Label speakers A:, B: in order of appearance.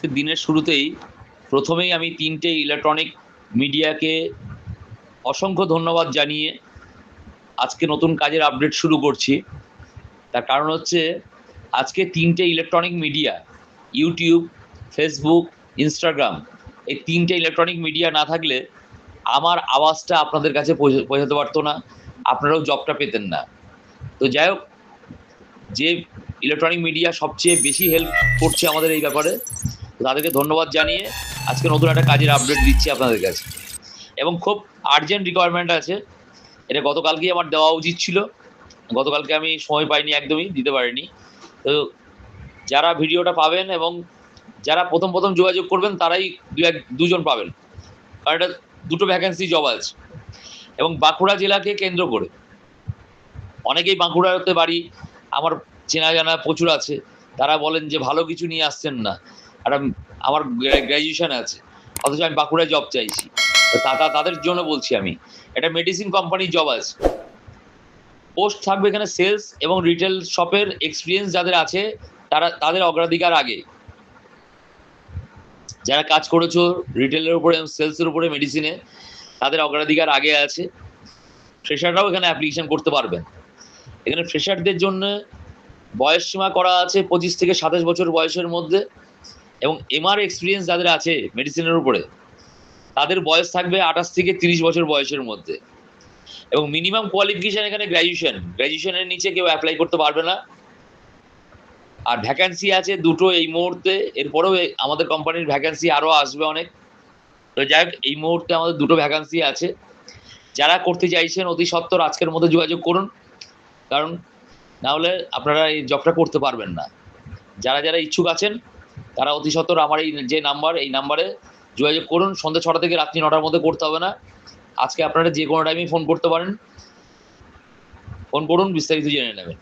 A: আজকে দিনের শুরুতেই প্রথমেই আমি ৩টে ইলেকট্রনিক মিডিয়াকে অসংখ্য ধন্যবাদ জানিয়ে আজকে নতুন কাজের আপডেট শুরু করছি। তার কারণ হচ্ছে আজকে ৩টে electronic media YouTube, Facebook, Instagram, এই ৩টে ইলেকট্রনিক মিডিয়া না থাকলে আমার আওয়াজটা আপনাদের কাছে পৌঁছাতে পারতো না, আপনারাও জবটা পেতেন না। তো যাই হোক, যে ইলেকট্রনিক মিডিয়া সবচেয়ে বেশি হেল্প করছে আমাদের এই ব্যাপারে, তাদেরকে ধন্যবাদ জানিয়ে আজকে নতুন একটা কাজের আপডেট দিচ্ছি আপনাদের কাছে। এবং খুব আর্জেন্ট রিকোয়ারমেন্ট আছে, এটা গতকালকেই আমার দেওয়া উচিত ছিল, গতকালকে আমি সময় পাইনি, একদমই দিতে পারিনি। তো যারা ভিডিওটা পাবেন এবং যারা প্রথম যোগাযোগ করবেন তারাই দুজন পাবেন, কারণ এটা দুটো ভ্যাকেন্সি জব আছে। এবং বাঁকুড়া জেলাকে কেন্দ্র করে, অনেকেই বাঁকুড়াতে বাড়ি, আমার চেনা জানা প্রচুর আছে, তারা বলেন যে ভালো কিছু নিয়ে আসছেন না, আর আমার গ্র্যাজুয়েশন আছে, অথচ আমি বাঁকুড়ায় জব চাইছি। তো তাদের জন্য বলছি, আমি এটা মেডিসিন কোম্পানির জব আছে, পোস্ট থাকবে এখানে সেলস এবং রিটেল শপের এক্সপিরিয়েন্স যাদের আছে তাদের অগ্রাধিকার আগে। যারা কাজ করেছো রিটেলের উপরে, সেলসের উপরে, মেডিসিনে, তাদের অগ্রাধিকার আগে আছে। ফ্রেশাররাও এখানে অ্যাপ্লিকেশন করতে পারবেন। এখানে ফ্রেশারদের জন্য বয়স সীমা করা আছে 25 থেকে 27 বছর বয়সের মধ্যে, এবং এমআর এক্সপিরিয়েন্স যাদের আছে মেডিসিনের উপরে, তাদের বয়স থাকবে 28 থেকে 30 বছর বয়সের মধ্যে। এবং মিনিমাম কোয়ালিফিকেশন এখানে গ্র্যাজুয়েশনের নিচে কেউ অ্যাপ্লাই করতে পারবে না। আর ভ্যাকেন্সি আছে দুটো এই মুহূর্তে, এরপরেও আমাদের কোম্পানির ভ্যাকেন্সি আরও আসবে অনেক। তো যাই হোক, এই মুহূর্তে আমাদের দুটো ভ্যাকেন্সি আছে। যারা করতে চাইছেন অতি সত্বর আজকের মধ্যে যোগাযোগ করুন, কারণ না হলে আপনারা এই জবটা করতে পারবেন না। যারা ইচ্ছুক আছেন তারা অতি সত্বর আমার এই যে নাম্বার, এই নাম্বারে যোগাযোগ করুন। সন্ধ্যা 6টা থেকে রাত্রি 9টার মধ্যে করতে হবে না। আজকে আপনারা যে কোনো টাইমেই ফোন করতে পারেন, ফোন করুন, বিস্তারিত জেনে নেবেন।